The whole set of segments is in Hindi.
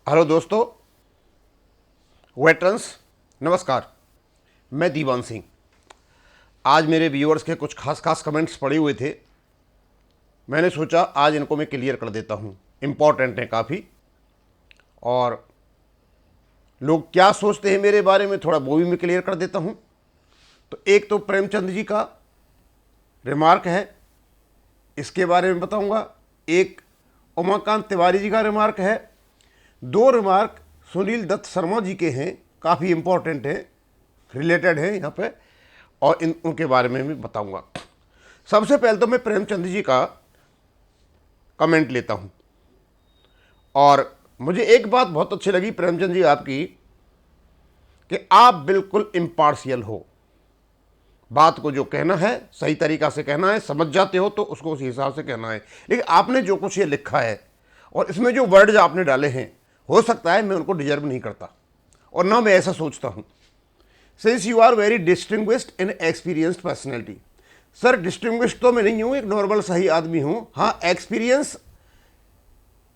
हेलो दोस्तों, वेटरन्स, नमस्कार। मैं दीवान सिंह। आज मेरे व्यूअर्स के कुछ खास कमेंट्स पड़े हुए थे। मैंने सोचा आज इनको मैं क्लियर कर देता हूँ। इम्पॉर्टेंट है काफ़ी, और लोग क्या सोचते हैं मेरे बारे में थोड़ा वो भी मैं क्लियर कर देता हूँ। तो एक तो प्रेमचंद जी का रिमार्क है, इसके बारे में बताऊँगा। एक उमाकांत तिवारी जी का रिमार्क है। दो रिमार्क सुनील दत्त शर्मा जी के हैं, काफ़ी इम्पोर्टेंट हैं, रिलेटेड हैं यहाँ पे, और उनके बारे में भी बताऊंगा। सबसे पहले तो मैं प्रेमचंद जी का कमेंट लेता हूँ। और मुझे एक बात बहुत अच्छी लगी प्रेमचंद जी आपकी, कि आप बिल्कुल इम्पार्शियल हो। बात को जो कहना है सही तरीका से कहना है, समझ जाते हो तो उसको उस हिसाब से कहना है। लेकिन आपने जो कुछ ये लिखा है और इसमें जो वर्ड्स आपने डाले हैं, हो सकता है मैं उनको डिजर्व नहीं करता, और ना मैं ऐसा सोचता हूं। Since you are very distinguished in experienced personality. Sir, distinguished तो मैं नहीं हूं, एक नॉर्मल सही आदमी हूं। हाँ, एक्सपीरियंस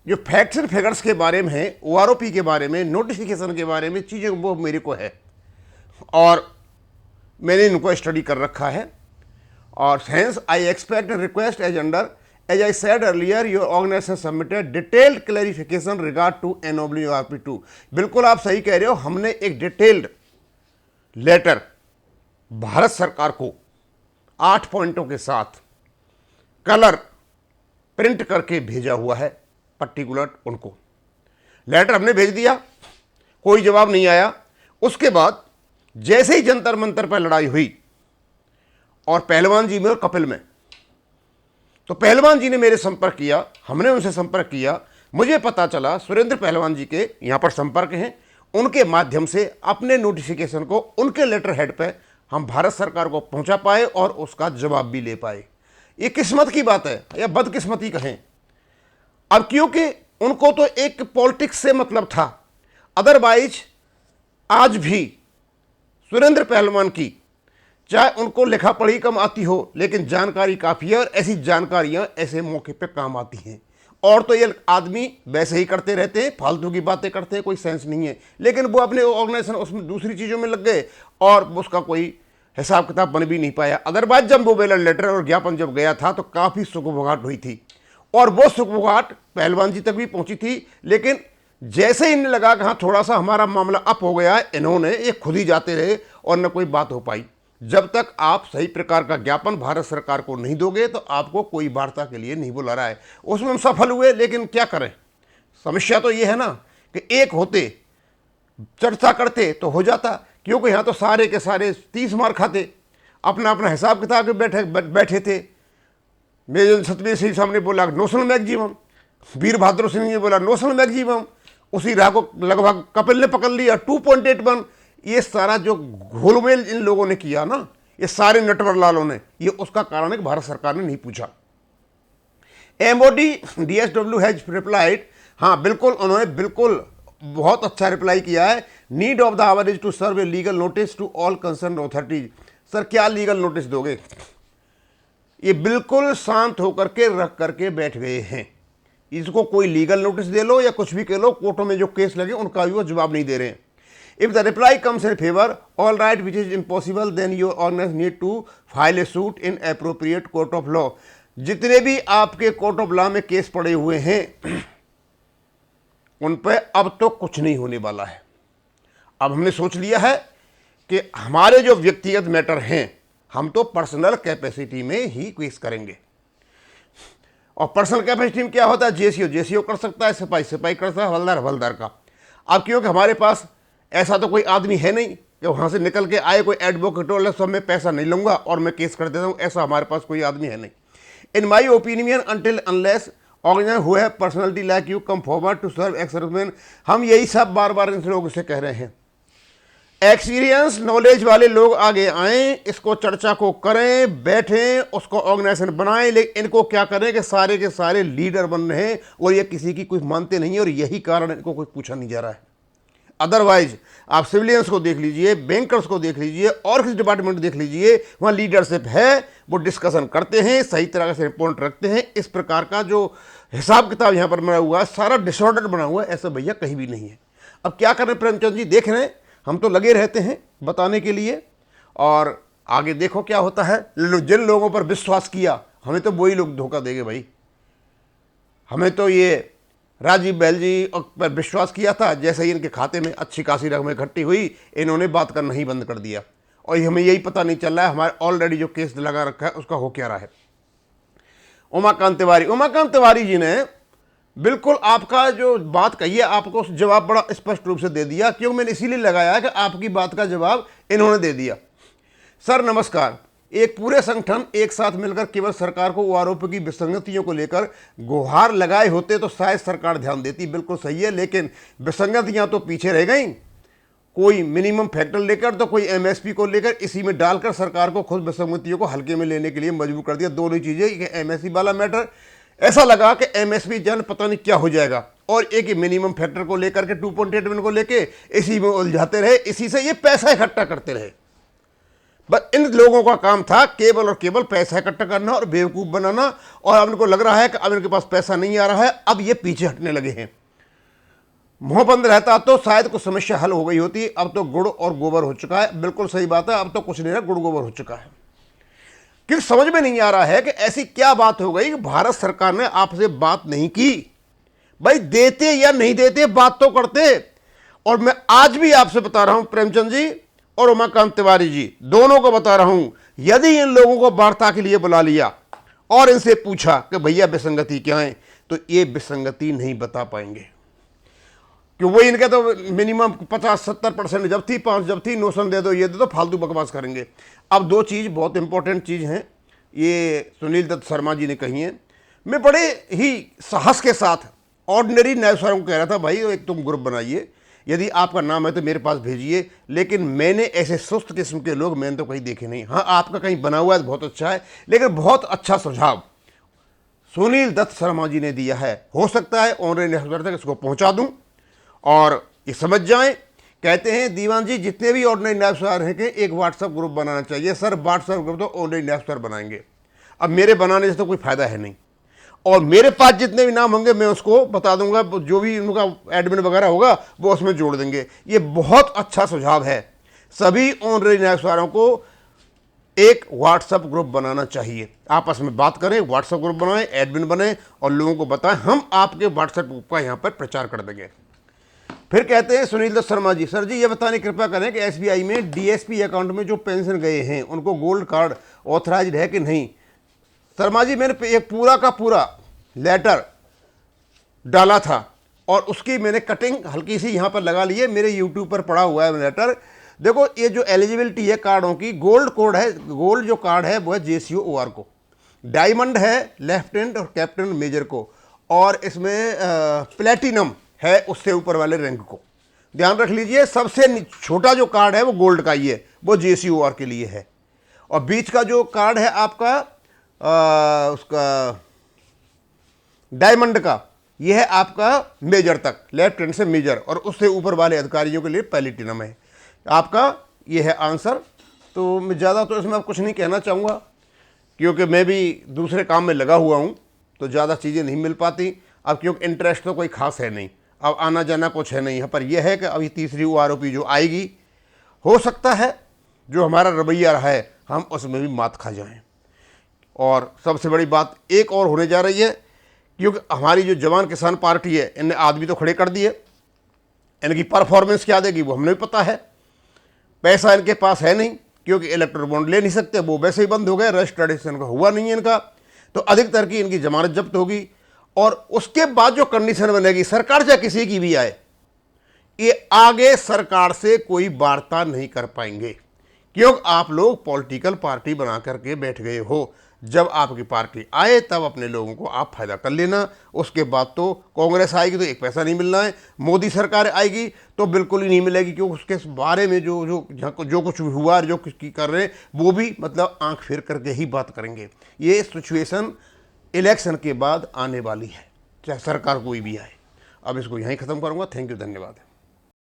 जो फैक्ट्स एंड फिगर्स के बारे में है, OROP के बारे में, नोटिफिकेशन के बारे में चीज़ें, वो मेरे को है और मैंने इनको स्टडी कर रखा है। और hence I expect request as under, as I said earlier, your organization submitted detailed clarification regard to NWRP2। बिल्कुल आप सही कह रहे हो, हमने एक डिटेल्ड लेटर भारत सरकार को 8 पॉइंटों के साथ कलर प्रिंट करके भेजा हुआ है। पर्टिकुलर उनको लेटर हमने भेज दिया, कोई जवाब नहीं आया। उसके बाद जैसे ही जंतर मंतर पर लड़ाई हुई और पहलवान जी में और कपिल में, तो पहलवान जी ने मेरे संपर्क किया, हमने उनसे संपर्क किया। मुझे पता चला सुरेंद्र पहलवान जी के यहाँ पर संपर्क हैं, उनके माध्यम से अपने नोटिफिकेशन को उनके लेटर हेड पे हम भारत सरकार को पहुँचा पाए और उसका जवाब भी ले पाए। ये किस्मत की बात है या बदकिस्मती कहें। अब क्योंकि उनको तो एक पॉलिटिक्स से मतलब था, अदरवाइज आज भी सुरेंद्र पहलवान की, चाहे उनको लिखा पढ़ी कम आती हो, लेकिन जानकारी काफ़ी है, और ऐसी जानकारियां ऐसे मौके पे काम आती हैं। और तो ये आदमी वैसे ही करते रहते हैं, फालतू की बातें करते हैं, कोई सेंस नहीं है। लेकिन वो अपने ऑर्गेनाइजेशन उसमें दूसरी चीज़ों में लग गए और उसका कोई हिसाब किताब बन भी नहीं पाया। अदरवाइज जब वो बेलर लेटर और ज्ञापन जब गया था तो काफ़ी सुखबुगाहट हुई थी, और वो सुखबुगाहट पहलवान जी तक भी पहुँची थी। लेकिन जैसे ही इन्हें लगा कि हाँ थोड़ा सा हमारा मामला अप हो गया है, इन्होंने ये खुद ही जाते रहे और न कोई बात हो पाई। जब तक आप सही प्रकार का ज्ञापन भारत सरकार को नहीं दोगे तो आपको कोई वार्ता के लिए नहीं बुला रहा है। उसमें हम सफल हुए, लेकिन क्या करें, समस्या तो ये है ना कि एक होते, चर्चा करते तो हो जाता। क्योंकि यहाँ तो सारे के सारे 30 मार खाते, अपना अपना हिसाब किताब के बैठे थे। मेजर सतवीर सिंह साहब ने बोला नोशनल मैक्सिमम, वीरभद्र सिंह ने बोला नोशनल मैक्सिमम, उसी राह को लगभग कपिल ने पकड़ लिया 2.81। ये सारा जो घोलमेल इन लोगों ने किया ना, ये सारे नटवर लालों ने, ये उसका कारण है कि भारत सरकार ने नहीं पूछा। MOD DSW हैज रिप्लाइड, हाँ बिल्कुल, उन्होंने बिल्कुल बहुत अच्छा रिप्लाई किया है। Need of the hour is to serve a legal notice to all concern authorities. Sir, क्या लीगल नोटिस दोगे? ये बिल्कुल शांत होकर के रख करके बैठ गए हैं। इसको कोई लीगल नोटिस दे लो या कुछ भी कह लो, कोर्टों में जो केस लगे उनका भी वो जवाब नहीं दे रहे हैं। If the reply comes in favor, all right, which is impossible, then your organization need to file a suit in appropriate court of law। जितने भी आपके कोर्ट ऑफ लॉ में केस पड़े हुए हैं उन पर अब तो कुछ नहीं होने वाला है। अब हमने सोच लिया है कि हमारे जो व्यक्तिगत मैटर हैं, हम तो पर्सनल कैपेसिटी में ही केस करेंगे। और पर्सनल कैपेसिटी में क्या होता है, जेसीओ कर सकता है, सिपाही कर सकता है, हवलदार का। अब क्योंकि हमारे पास ऐसा तो कोई आदमी है नहीं कि वहाँ से निकल के आए कोई एडवोकेट और सब मैं पैसा नहीं लूँगा और मैं केस कर देता हूँ, ऐसा हमारे पास कोई आदमी है नहीं। In my opinion until unless organiser who have personality like you come forward to serve ex serviceman. हम यही सब बार बार इन लोगों से कह रहे हैं, एक्सपीरियंस नॉलेज वाले लोग आगे आएँ, इसको चर्चा को करें, बैठें, उसको ऑर्गेनाइजेशन बनाएं। लेकिन इनको क्या करें कि सारे के सारे लीडर बन रहे हैं और ये किसी की कुछ मानते नहीं है, और यही कारण इनको कुछ पूछा नहीं जा रहा है। अदरवाइज आप सिविलियंस को देख लीजिए, बैंकर्स को देख लीजिए, और किसी डिपार्टमेंट को देख लीजिए, वहाँ लीडरशिप है, वो डिस्कशन करते हैं, सही तरह से रिपोर्ट रखते हैं। इस प्रकार का जो हिसाब किताब यहाँ पर बना हुआ है, सारा डिसऑर्डर बना हुआ है, ऐसा भैया कहीं भी नहीं है। अब क्या कर रहे हैं प्रेमचंद जी, देख रहे हैं, हम तो लगे रहते हैं बताने के लिए, और आगे देखो क्या होता है। जिन लोगों पर विश्वास किया, हमें तो वही लोग धोखा देंगे भाई। हमें तो ये राजीव बहल जी पर विश्वास किया था, जैसे ही इनके खाते में अच्छी खासी रकम इकट्ठी हुई, इन्होंने बात करना ही बंद कर दिया, और हमें यही पता नहीं चल रहा है हमारे ऑलरेडी जो केस लगा रखा है उसका हो क्या रहा है। उमाकांत तिवारी जी ने बिल्कुल आपका जो बात कही है, आपको जवाब बड़ा स्पष्ट रूप से दे दिया, क्यों मैंने इसीलिए लगाया कि आपकी बात का जवाब इन्होंने दे दिया। सर नमस्कार, एक पूरे संगठन एक साथ मिलकर केवल सरकार को आरोप की विसंगतियों को लेकर गुहार लगाए होते तो शायद सरकार ध्यान देती। बिल्कुल सही है, लेकिन विसंगतियां तो पीछे रह गई। कोई मिनिमम फैक्टर लेकर तो कोई एमएसपी को लेकर इसी में डालकर सरकार को खुद विसंगतियों को हल्के में लेने के लिए मजबूर कर दिया। दोनों चीज़ें, एमएसपी वाला मैटर ऐसा लगा कि एमएसपी जन पता नहीं क्या हो जाएगा, और एक मिनिमम फैक्टर को लेकर के 2.8 को लेके इसी में उलझाते रहे, इसी से ये पैसा इकट्ठा करते रहे। बस इन लोगों का काम था केवल और केवल पैसा इकट्ठा करना और बेवकूफ़ बनाना, और अब इनको लग रहा है कि अब इनके पास पैसा नहीं आ रहा है, अब ये पीछे हटने लगे हैं। मुंह बंद रहता तो शायद कुछ समस्या हल हो गई होती। अब तो गुड़ और गोबर हो चुका है। बिल्कुल सही बात है, अब तो कुछ नहीं है, गुड़ गोबर हो चुका है। क्योंकि समझ में नहीं आ रहा है कि ऐसी क्या बात हो गई कि भारत सरकार ने आपसे बात नहीं की। भाई देते या नहीं देते, बात तो करते। और मैं आज भी आपसे बता रहा हूं प्रेमचंद जी और उमाकांत तिवारी जी, दोनों को बता रहा हूं, यदि इन लोगों को वार्ता के लिए बुला लिया और इनसे पूछा कि भैया विसंगति क्या है, तो ये विसंगति नहीं बता पाएंगे। क्यों, वही इनके तो मिनिमम 50-70% जब थी, 5 जब थी, नोशन दे दो, ये दे दो, फालतू बकवास करेंगे। अब दो चीज़ बहुत इंपॉर्टेंट चीज़ हैं, ये सुनील दत्त शर्मा जी ने कही है। मैं बड़े ही साहस के साथ ऑर्डिनरी न्यायसारों को कह रहा था, भाई एक तुम ग्रुप बनाइए, यदि आपका नाम है तो मेरे पास भेजिए। लेकिन मैंने ऐसे सुस्त किस्म के लोग मैंने तो कहीं देखे नहीं। हाँ, आपका कहीं बना हुआ है तो बहुत अच्छा है, लेकिन बहुत अच्छा सुझाव सुनील दत्त शर्मा जी ने दिया है। हो सकता है ऑनलाइन न्यायसार तक इसको पहुँचा दूँ और ये समझ जाएं। कहते हैं दीवान जी, जितने भी ऑनलाइन न्यायसार हैं कि एक व्हाट्सएप ग्रुप बनाना चाहिए। सर व्हाट्सएप ग्रुप तो ऑनलाइन न्यायसार बनाएंगे, अब मेरे बनाने से तो कोई फायदा है नहीं, और मेरे पास जितने भी नाम होंगे मैं उसको बता दूंगा, जो भी उनका एडमिन वगैरह होगा वो उसमें जोड़ देंगे। ये बहुत अच्छा सुझाव है। सभी ऑनलाइन न्यायसारों को एक व्हाट्सएप ग्रुप बनाना चाहिए, आपस में बात करें, व्हाट्सएप ग्रुप बनाएं, एडमिन बने और लोगों को बताएं, हम आपके व्हाट्सएप ग्रुप का यहाँ पर प्रचार कर देंगे। फिर कहते हैं सुनील दत्त शर्मा जी, सर जी ये बताने कृपया करें कि एसबीआई में डीएसपी अकाउंट में जो पेंशन गए हैं उनको गोल्ड कार्ड ऑथराइज्ड है कि नहीं। शर्मा जी, मैंने एक पूरा का पूरा लेटर डाला था और उसकी मैंने कटिंग हल्की सी यहाँ पर लगा ली है, मेरे यूट्यूब पर पड़ा हुआ है लेटर। देखो, ये जो एलिजिबिलिटी है कार्डों की, गोल्ड कोड है, गोल्ड जो कार्ड है वो है JCOR को, डायमंड है लेफ्टिनेंट और कैप्टन मेजर को, और इसमें प्लेटिनम है उससे ऊपर वाले रैंक को। ध्यान रख लीजिए, सबसे छोटा जो कार्ड है वो गोल्ड का ही है, वो JCOR के लिए है, और बीच का जो कार्ड है आपका उसका डायमंड का, यह है आपका मेजर तक, लेफ्टिनेंट से मेजर, और उससे ऊपर वाले अधिकारियों के लिए प्लेटिनम है आपका। यह है आंसर। तो मैं ज़्यादा तो इसमें अब कुछ नहीं कहना चाहूँगा, क्योंकि मैं भी दूसरे काम में लगा हुआ हूँ, तो ज़्यादा चीज़ें नहीं मिल पाती अब, क्योंकि इंटरेस्ट तो कोई खास है नहीं, अब आना जाना कुछ है नहीं यहाँ पर। यह है कि अभी तीसरी आरोपी जो आएगी, हो सकता है जो हमारा रवैया रहा है हम उसमें भी मात खा जाएं। और सबसे बड़ी बात एक और होने जा रही है, क्योंकि हमारी जो जवान किसान पार्टी है, इनने आदमी तो खड़े कर दिए, इनकी परफॉर्मेंस क्या देगी वो हमें भी पता है। पैसा इनके पास है नहीं, क्योंकि इलेक्ट्रल बॉन्ड ले नहीं सकते, वो वैसे ही बंद हो गए, रजिस्ट्रेशन का हुआ नहीं है इनका, तो अधिकतर की इनकी जमानत जब्त होगी। और उसके बाद जो कंडीशन बनेगी, सरकार चाहे किसी की भी आए, ये आगे सरकार से कोई वार्ता नहीं कर पाएंगे, क्योंकि आप लोग पॉलिटिकल पार्टी बना करके बैठ गए हो। जब आपकी पार्टी आए तब अपने लोगों को आप फायदा कर लेना, उसके बाद तो कांग्रेस आएगी तो एक पैसा नहीं मिलना है, मोदी सरकार आएगी तो बिल्कुल ही नहीं मिलेगी, क्योंकि उसके बारे में जो कुछ हुआ, जो कुछ कर रहे हैं, वो भी मतलब आंख फेर करके ही बात करेंगे। ये सिचुएशन इलेक्शन के बाद आने वाली है, चाहे सरकार कोई भी आए। अब इसको यहीं ख़त्म करूँगा। थैंक यू, धन्यवाद।